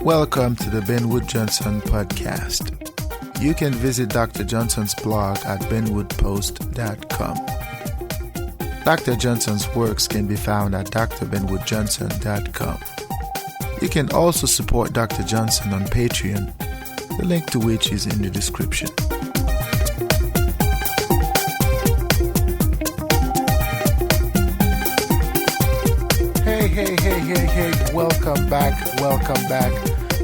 Welcome to the Ben Wood Johnson podcast. You can visit Dr. Johnson's blog at benwoodpost.com. Dr. Johnson's works can be found at drbenwoodjohnson.com. You can also support Dr. Johnson on Patreon, the link to which is in the description. Hey, welcome back to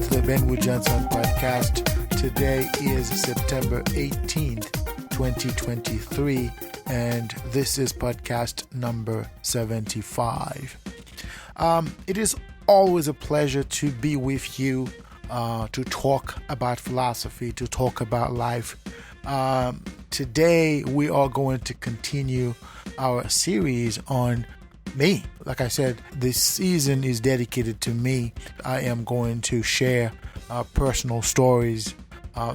the Ben Wood Johnson podcast. Today is September 18th, 2023, and this is podcast number 75. It is always a pleasure to be with you, to talk about philosophy, to talk about life. Today we are going to continue our series on me. Like I said, this season is dedicated to me. I am going to share personal stories,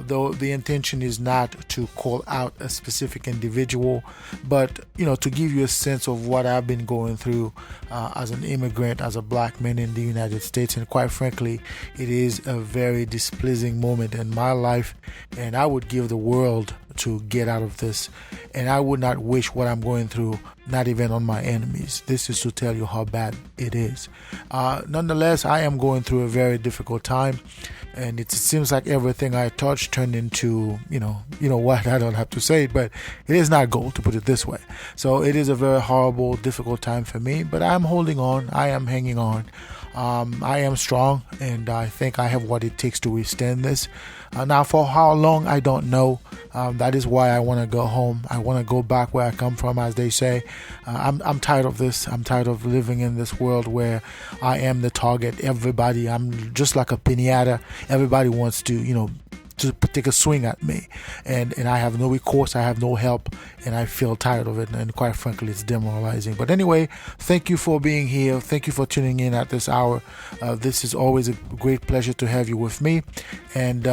though the intention is not to call out a specific individual, but to give you a sense of what I've been going through as an immigrant, as a black man in the United States. And quite frankly, it is a very displeasing moment in my life, and I would give the world to get out of this, and I would not wish what I'm going through, not even on my enemies. This is to tell you how bad it is. Nonetheless, I am going through a very difficult time, and it seems like everything I touch turned into, what, I don't have to say it, but it is not gold, to put it this way. So it is a very horrible, difficult time for me, but I'm holding on. I am hanging on. I am strong, and I think I have what it takes to withstand this. Now, for how long, I don't know. That is why I want to go home. I want to go back where I come from, as they say. I'm tired of this. I'm tired of living in this world where I am the target. I'm just like a piñata. Everybody wants to, to take a swing at me, and I have no recourse, I have no help, and I feel tired of it, and quite frankly, it's demoralizing. But anyway, thank you for being here. Thank you for tuning in at this hour. This is always a great pleasure to have you with me, and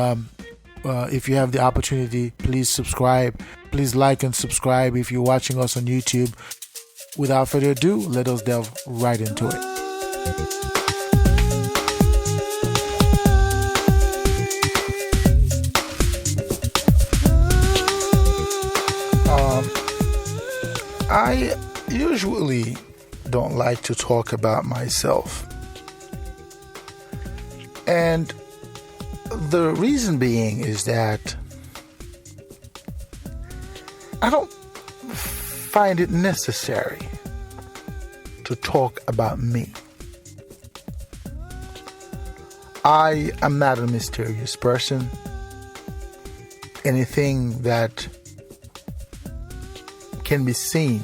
if you have the opportunity, please subscribe. Please like and subscribe if you're watching us on YouTube. Without further ado, let us delve right into it. I usually don't like to talk about myself. And the reason being is that I don't find it necessary to talk about me. I am not a mysterious person. Anything that can be seen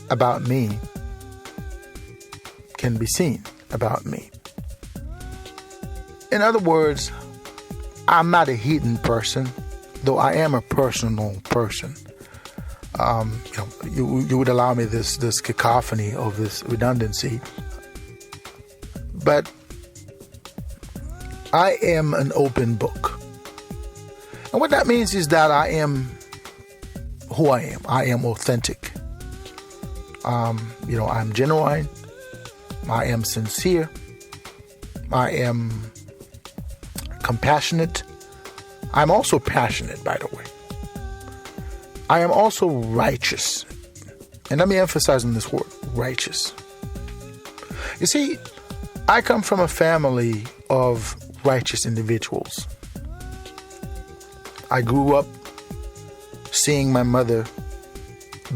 about me can be seen about me. In other words, I'm not a hidden person, though I am a personal person. You would allow me this cacophony of this redundancy, but I am an open book. And what that means is that I am who I am. I am authentic. I'm genuine. I am sincere. I am compassionate. I'm also passionate, by the way. I am also righteous. And let me emphasize on this word, righteous. You see, I come from a family of righteous individuals. I grew up seeing my mother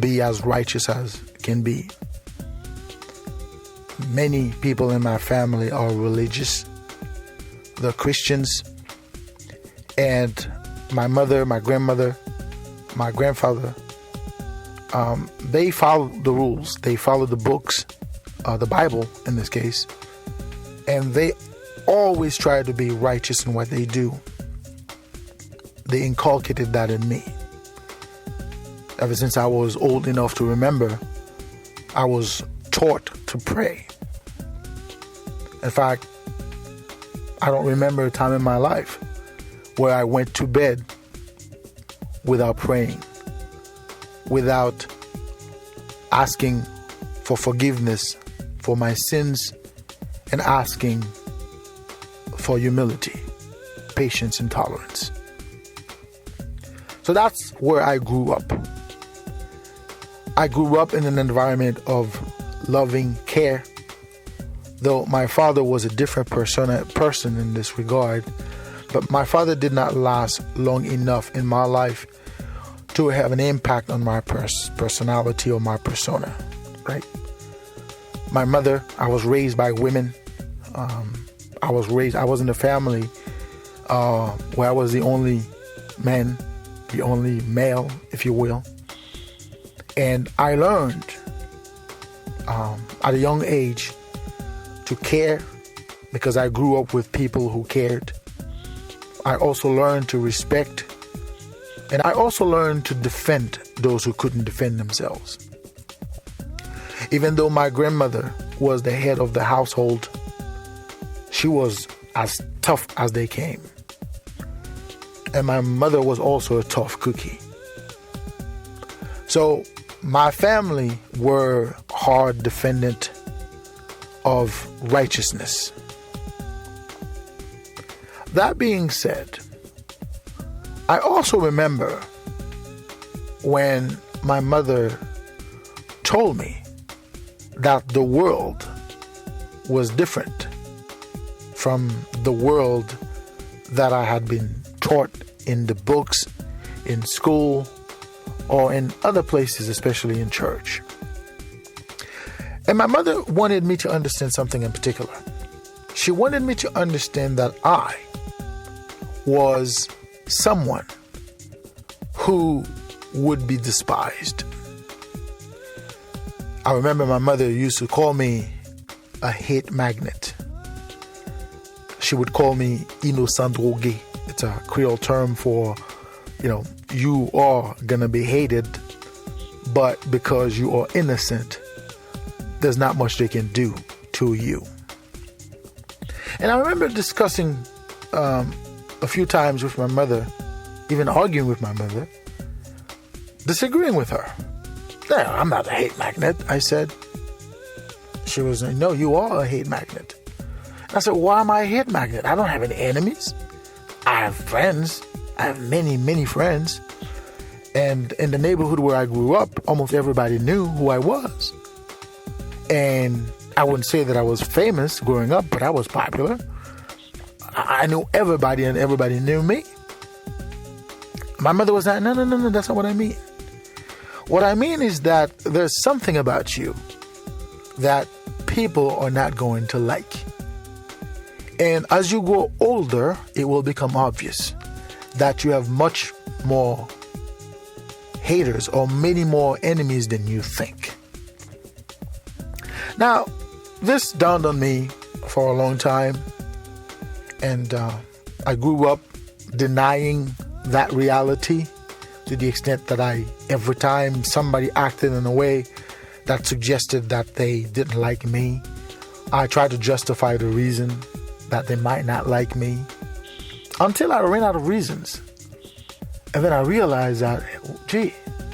be as righteous as can be. Many people in my family are religious. They're Christians. And my mother, my grandmother, my grandfather, they follow the rules. They follow the books, the Bible in this case. And they always try to be righteous in what they do. They inculcated that in me. Ever since I was old enough to remember, I was taught to pray. In fact, I don't remember a time in my life where I went to bed without praying, without asking for forgiveness for my sins and asking for humility, patience, and tolerance. So that's where I grew up. I grew up in an environment of loving care, though my father was a different person in this regard. But my father did not last long enough in my life to have an impact on my personality or my persona, right? My mother, I was raised by women. I was in a family where I was the only man, the only male, if you will. And I learned at a young age to care because I grew up with people who cared. I also learned to respect, and I also learned to defend those who couldn't defend themselves. Even though my grandmother was the head of the household, she was as tough as they came. And my mother was also a tough cookie. So my family were hard defendant of righteousness. That being said, I also remember when my mother told me that the world was different from the world that I had been taught in the books, in school, or in other places, especially in church. And my mother wanted me to understand something in particular. She wanted me to understand that I was someone who would be despised. I remember my mother used to call me a hate magnet. She would call me innocent drogué. It's a Creole term for, you are gonna be hated, but because you are innocent, there's not much they can do to you. And I remember discussing a few times with my mother, even arguing with my mother, disagreeing with her. No, I'm not a hate magnet, I said. She was like, no, you are a hate magnet. I said, why am I a hate magnet? I don't have any enemies. I have friends. I have many, many friends. And in the neighborhood where I grew up, almost everybody knew who I was. And I wouldn't say that I was famous growing up, but I was popular. I knew everybody and everybody knew me. My mother was like, no, that's not what I mean. What I mean is that there's something about you that people are not going to like. And as you grow older, it will become obvious that you have much more haters or many more enemies than you think. Now, this dawned on me for a long time, and I grew up denying that reality to the extent that every time somebody acted in a way that suggested that they didn't like me, I tried to justify the reason that they might not like me until I ran out of reasons. And then I realized that,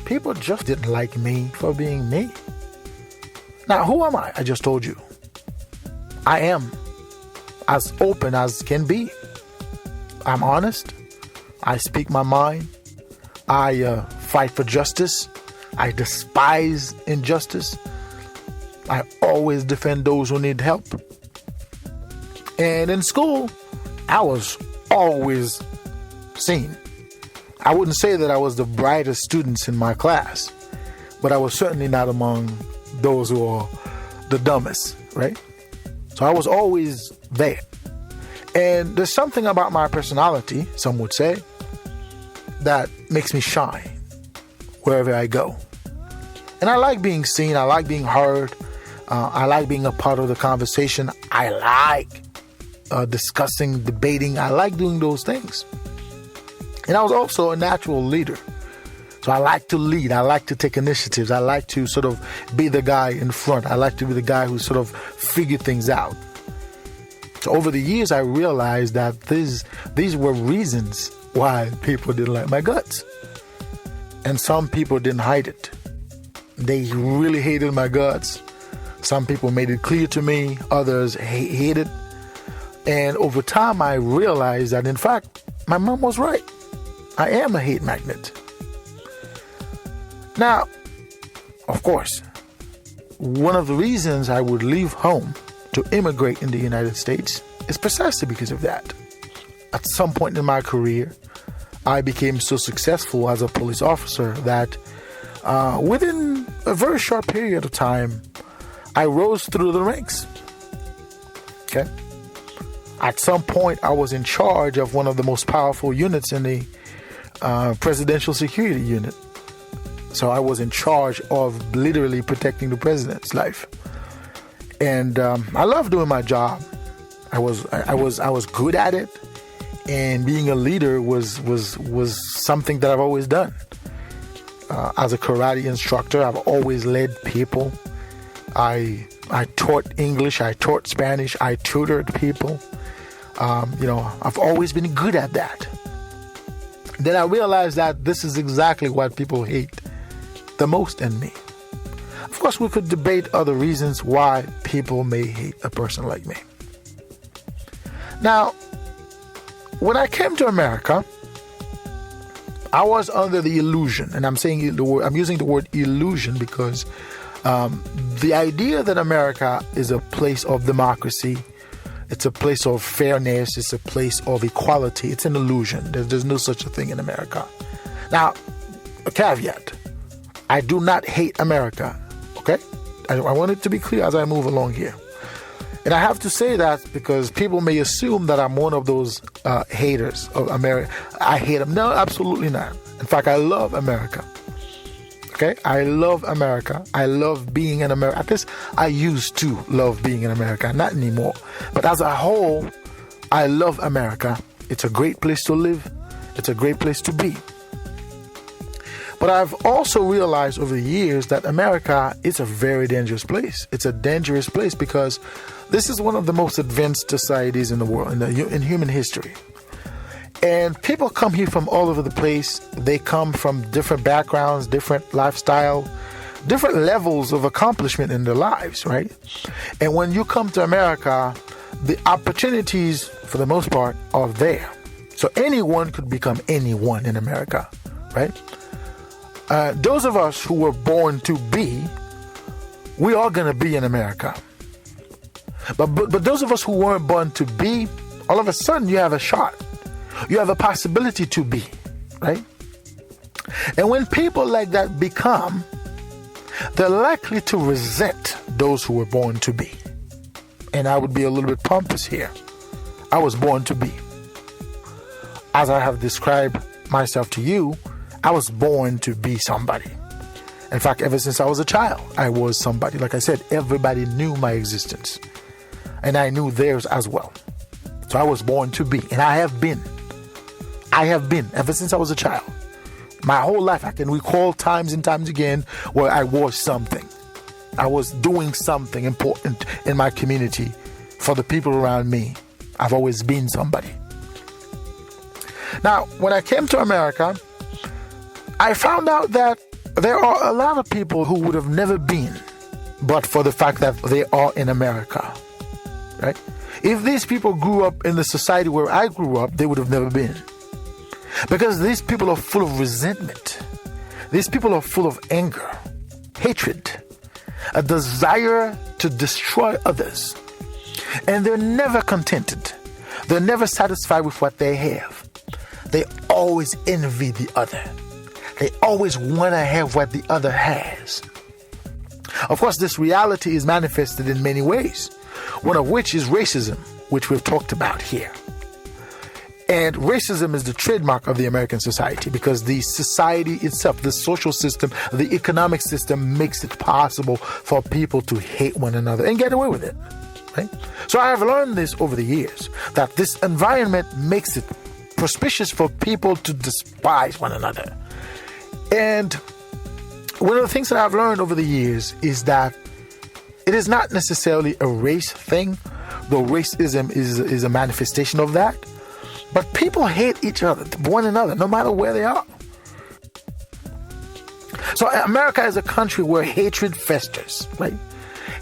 people just didn't like me for being me. Now, who am I? I just told you. I am as open as can be. I'm honest. I speak my mind. I fight for justice. I despise injustice. I always defend those who need help. And in school, I was always seen. I wouldn't say that I was the brightest students in my class, but I was certainly not among those who are the dumbest, right? So I was always there. And there's something about my personality, some would say, that makes me shine wherever I go. And I like being seen. I like being heard. I like being a part of the conversation. I like discussing, debating. I like doing those things. And I was also a natural leader. So I like to lead. I like to take initiatives. I like to sort of be the guy in front. I like to be the guy who sort of figure things out. So over the years, I realized that these were reasons why people didn't like my guts. And some people didn't hide it. They really hated my guts. Some people made it clear to me. Others hated. And over time, I realized that, in fact, my mom was right. I am a hate magnet. Now, of course, one of the reasons I would leave home to immigrate in the United States is precisely because of that. At some point in my career, I became so successful as a police officer that within a very short period of time, I rose through the ranks. Okay? At some point, I was in charge of one of the most powerful units in the presidential security unit. So I was in charge of literally protecting the president's life. And I loved doing my job. I was good at it, and being a leader was something that I've always done. As a karate instructor, I've always led people. I taught English, I taught Spanish, I tutored people. I've always been good at that. Then I realized that this is exactly what people hate the most in me. Of course, we could debate other reasons why people may hate a person like me. Now, when I came to America, I was under the illusion, and I'm using the word illusion because the idea that America is a place of democracy, it's a place of fairness, it's a place of equality, it's an illusion. There's no such a thing in America. Now, a caveat, I do not hate America, okay? I want it to be clear as I move along here. And I have to say that because people may assume that I'm one of those haters of America. I hate them. No, absolutely not. In fact, I love America. Okay? I love America. I love being in America. At least I used to love being in America. Not anymore. But as a whole, I love America. It's a great place to live. It's a great place to be. But I've also realized over the years that America is a very dangerous place. It's a dangerous place because this is one of the most advanced societies in the world, in human history. And people come here from all over the place. They come from different backgrounds, different lifestyle, different levels of accomplishment in their lives, right? And when you come to America, the opportunities, for the most part, are there. So anyone could become anyone in America, right? Those of us who were born to be, we are going to be in America. But those of us who weren't born to be, all of a sudden you have a shot. You have a possibility to be, right? And when people like that become, they're likely to resent those who were born to be. And I would be a little bit pompous here. I was born to be. As I have described myself to you, I was born to be somebody. In fact, ever since I was a child, I was somebody. Like I said, everybody knew my existence. And I knew theirs as well. So I was born to be. And I have been ever since I was a child. My whole life, I can recall times and times again where I was something. I was doing something important in my community for the people around me. I've always been somebody. Now, when I came to America, I found out that there are a lot of people who would have never been, but for the fact that they are in America, right? If these people grew up in the society where I grew up, they would have never been. Because these people are full of resentment. These people are full of anger, hatred, a desire to destroy others. And they're never contented. They're never satisfied with what they have. They always envy the other. They always want to have what the other has. Of course, this reality is manifested in many ways, one of which is racism, which we've talked about here. And racism is the trademark of the American society because the society itself, the social system, the economic system makes it possible for people to hate one another and get away with it. Right? So I have learned this over the years, that this environment makes it auspicious for people to despise one another. And one of the things that I've learned over the years is that it is not necessarily a race thing, though racism is a manifestation of that. But people hate each other, one another, no matter where they are. So America is a country where hatred festers, right?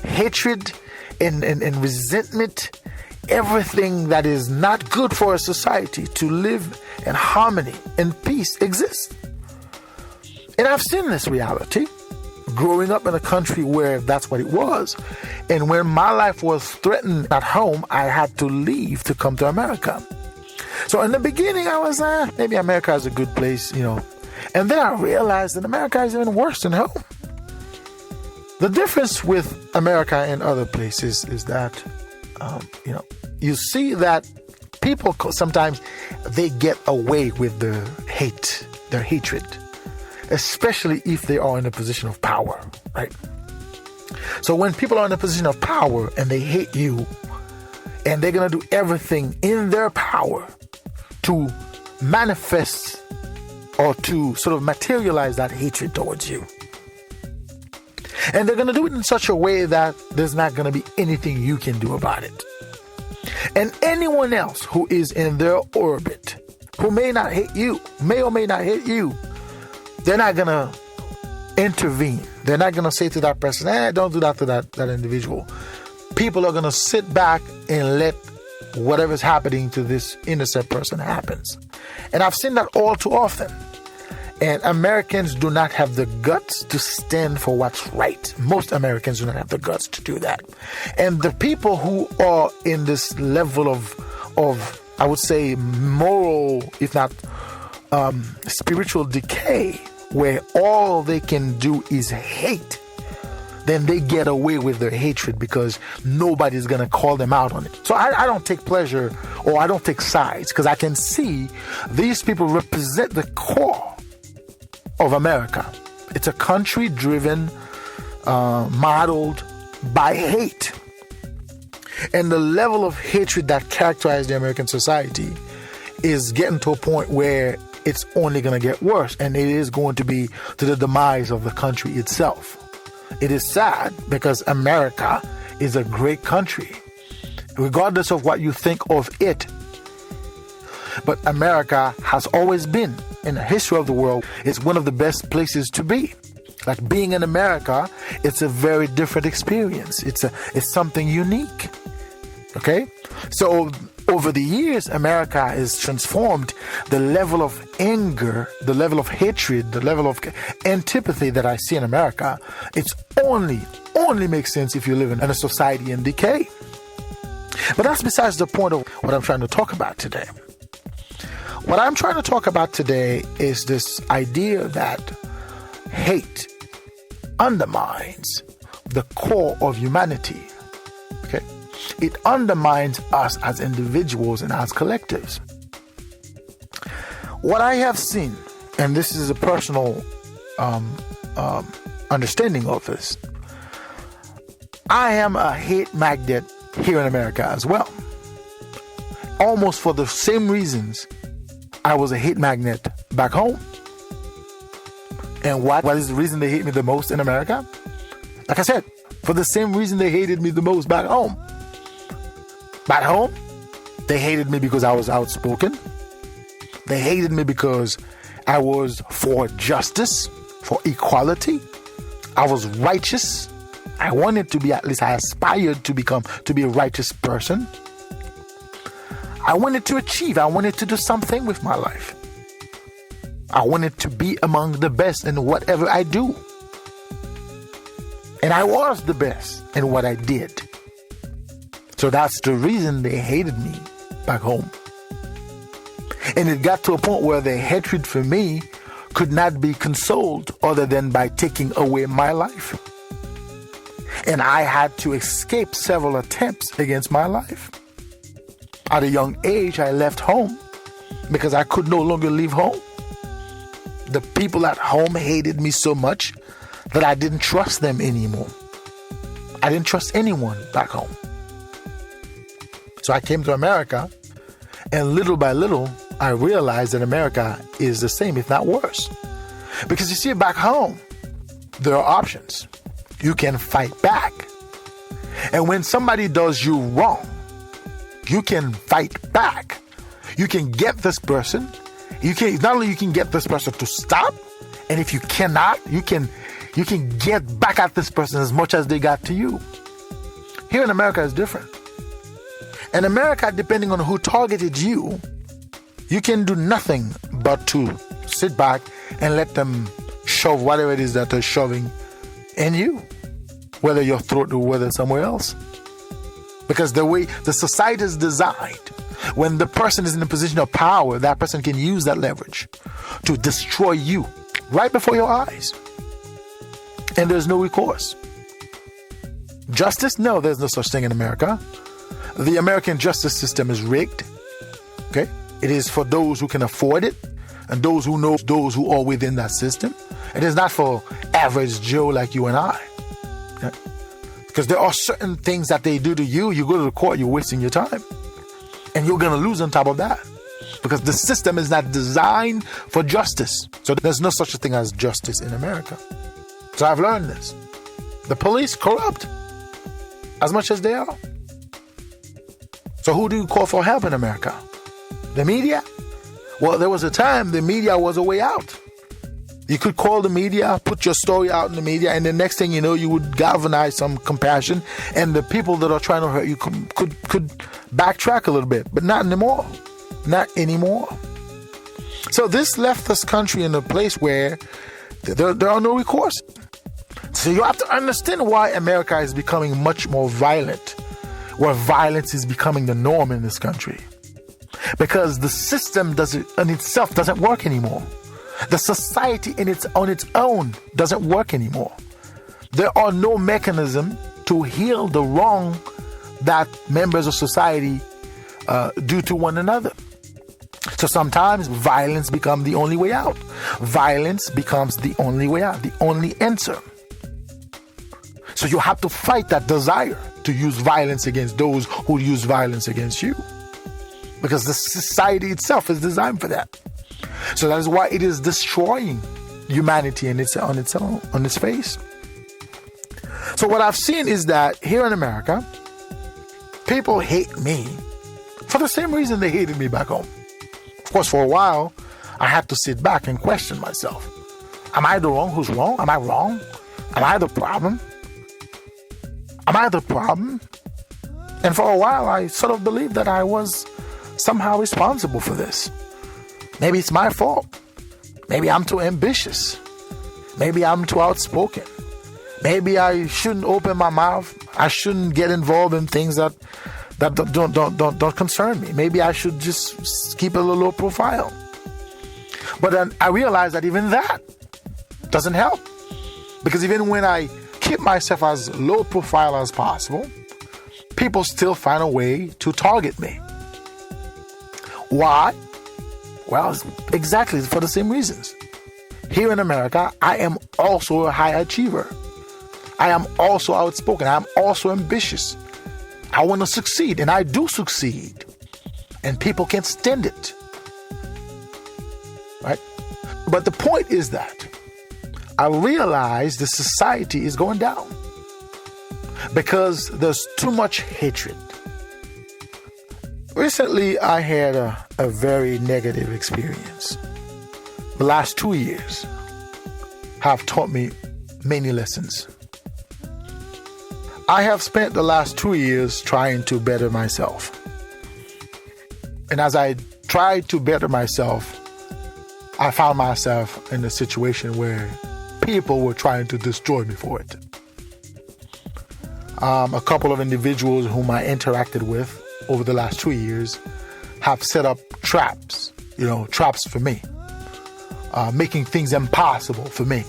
Hatred and resentment everything that is not good for a society to live in harmony and peace exists. And I've seen this reality growing up in a country where that's what it was. And when my life was threatened at home, I had to leave to come to America. So in the beginning, I was, maybe America is a good place, And then I realized that America is even worse than home. The difference with America and other places is that, you see that people sometimes they get away with their hatred, especially if they are in a position of power, right? So when people are in a position of power and they hate you, and they're going to do everything in their power to manifest or to sort of materialize that hatred towards you. And they're going to do it in such a way that there's not going to be anything you can do about it. And anyone else who is in their orbit, who may not hate you, may or may not hate you, they're not going to intervene. They're not going to say to that person, don't do that to that individual. People are going to sit back and let whatever's happening to this innocent person happens. And I've seen that all too often. And Americans do not have the guts to stand for what's right. Most Americans do not have the guts to do that. And the people who are in this level of I would say, moral, if not spiritual decay, where all they can do is hate, then they get away with their hatred because nobody's going to call them out on it. So I don't take pleasure, or I don't take sides, because I can see these people represent the core of America. It's a country driven, modeled by hate. And the level of hatred that characterizes the American society is getting to a point where it's only going to get worse, and it is going to be to the demise of the country itself. It is sad because America is a great country, regardless of what you think of it. But America has always been, in the history of the world, it's one of the best places to be. Like being in America, it's a very different experience. It's something unique. Okay? So over the years, America has transformed the level of anger, the level of hatred, the level of antipathy that I see in America. It's only makes sense if you live in a society in decay. But that's besides the point of what I'm trying to talk about today. What I'm trying to talk about today is this idea that hate undermines the core of humanity. Okay? It undermines us as individuals and as collectives. What I have seen, and this is a personal understanding of this, I am a hate magnet here in America as well. Almost for the same reasons I was a hate magnet back home. And what is the reason they hate me the most in America? Like I said, for the same reason they hated me the most back home. Back home, they hated me because I was outspoken. They hated me because I was for justice, for equality. I was righteous. I wanted to be, at least I aspired to be a righteous person. I wanted to achieve. I wanted to do something with my life. I wanted to be among the best in whatever I do. And I was the best in what I did. So that's the reason they hated me back home. And it got to a point where their hatred for me could not be consoled other than by taking away my life. And I had to escape several attempts against my life. At a young age, I left home because I could no longer leave home. The people at home hated me so much that I didn't trust them anymore. I didn't trust anyone back home. So I came to America, and little by little, I realized that America is the same, if not worse. Because you see, back home, there are options. You can fight back. And when somebody does you wrong, you can fight back. You can get this person. Not only you can get this person to stop, and if you cannot, you can get back at this person as much as they got to you. Here in America, it's different. In America, depending on who targeted you, you can do nothing but to sit back and let them shove whatever it is that they're shoving in you, whether your throat or whether somewhere else. Because the way the society is designed, when the person is in a position of power, that person can use that leverage to destroy you right before your eyes. And there's no recourse. Justice? No, there's no such thing in America. The American justice system is rigged. Okay? It is for those who can afford it and those who know those who are within that system. It is not for average Joe like you and I. Okay? Because there are certain things that they do to you, you go to the court, you're wasting your time. And you're going to lose on top of that. Because the system is not designed for justice. So there's no such a thing as justice in America. So I've learned this. The police corrupt as much as they are. So who do you call for help in America? The media? Well, there was a time the media was a way out. You could call the media, put your story out in the media, and the next thing you know, you would galvanize some compassion, and the people that are trying to hurt you could backtrack a little bit, but not anymore. Not anymore. So this left this country in a place where there are no recourse. So you have to understand why America is becoming much more violent, where violence is becoming the norm in this country. Because the system in itself doesn't work anymore. The society on its own doesn't work anymore. There are no mechanism to heal the wrong that members of society do to one another. So sometimes violence becomes the only way out. Violence becomes the only way out, the only answer. So you have to fight that desire to use violence against those who use violence against you. Because the society itself is designed for that. So that is why it is destroying humanity on its face. So what I've seen is that here in America, people hate me for the same reason they hated me back home. Of course, for a while, I had to sit back and question myself. Am I the wrong? Who's wrong? Am I wrong? Am I the problem? Am I the problem? And for a while, I sort of believed that I was somehow responsible for this. Maybe it's my fault. Maybe I'm too ambitious. Maybe I'm too outspoken. Maybe I shouldn't open my mouth. I shouldn't get involved in things that don't concern me. Maybe I should just keep a little low profile. But then I realized that even that doesn't help. Because even when I keep myself as low profile as possible, people still find a way to target me. Why? Well, exactly for the same reasons. Here in America, I am also a high achiever. I am also outspoken. I am also ambitious. I want to succeed, and I do succeed. And people can't stand it. Right? But the point is that I realize the society is going down because there's too much hatred. Recently, I had a very negative experience. The last 2 years have taught me many lessons. I have spent the last 2 years trying to better myself. And as I tried to better myself, I found myself in a situation where people were trying to destroy me for it. A couple of individuals whom I interacted with over the last 2 years have set up traps for me, making things impossible for me,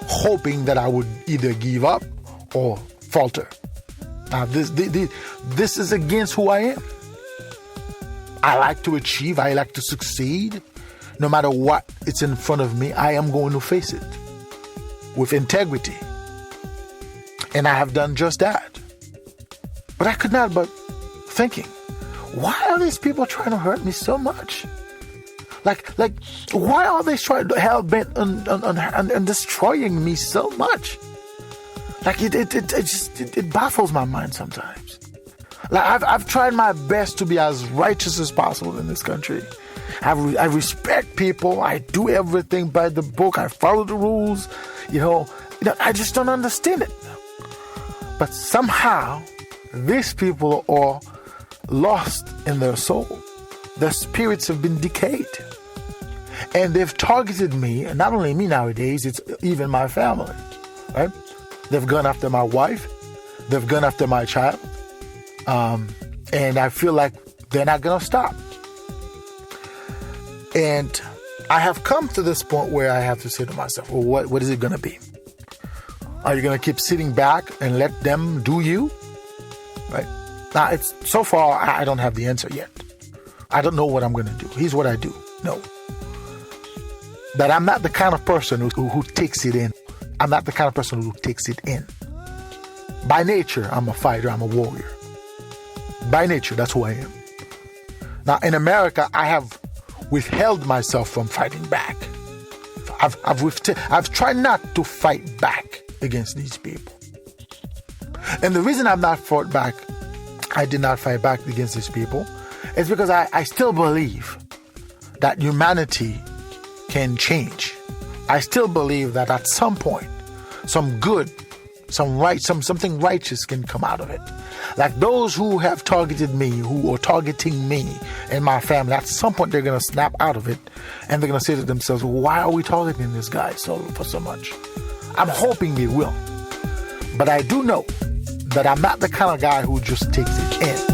hoping that I would either give up or falter. Now, this is against who I am. I like to achieve. I like to succeed. No matter what it's in front of me, I am going to face it with integrity. And I have done just that. But I could not but thinking, why are these people trying to hurt me so much? Like, why are they trying to hell bent on destroying me so much? Like, it baffles my mind sometimes. Like, I've tried my best to be as righteous as possible in this country. I respect people. I do everything by the book. I follow the rules. I just don't understand it. But somehow, these people are lost in their soul. Their spirits have been decayed. And they've targeted me, and not only me nowadays, it's even my family, right? They've gone after my wife. They've gone after my child. And I feel like they're not going to stop. And I have come to this point where I have to say to myself, well, what is it going to be? Are you going to keep sitting back and let them do you? Right? Now, so far, I don't have the answer yet. I don't know what I'm going to do. Here's what I do. No. But I'm not the kind of person who takes it in. I'm not the kind of person who takes it in. By nature, I'm a fighter. I'm a warrior. By nature, that's who I am. Now, in America, I have withheld myself from fighting back. I've tried not to fight back against these people. And the reason I've not fought back, I did not fight back against these people, is because I still believe that humanity can change. I still believe that at some point, some good, something righteous can come out of it. Like those who have targeted me, who are targeting me and my family, at some point they're going to snap out of it and they're going to say to themselves, why are we targeting this guy for so much? I'm hoping they will. But I do know that I'm not the kind of guy who just takes it in.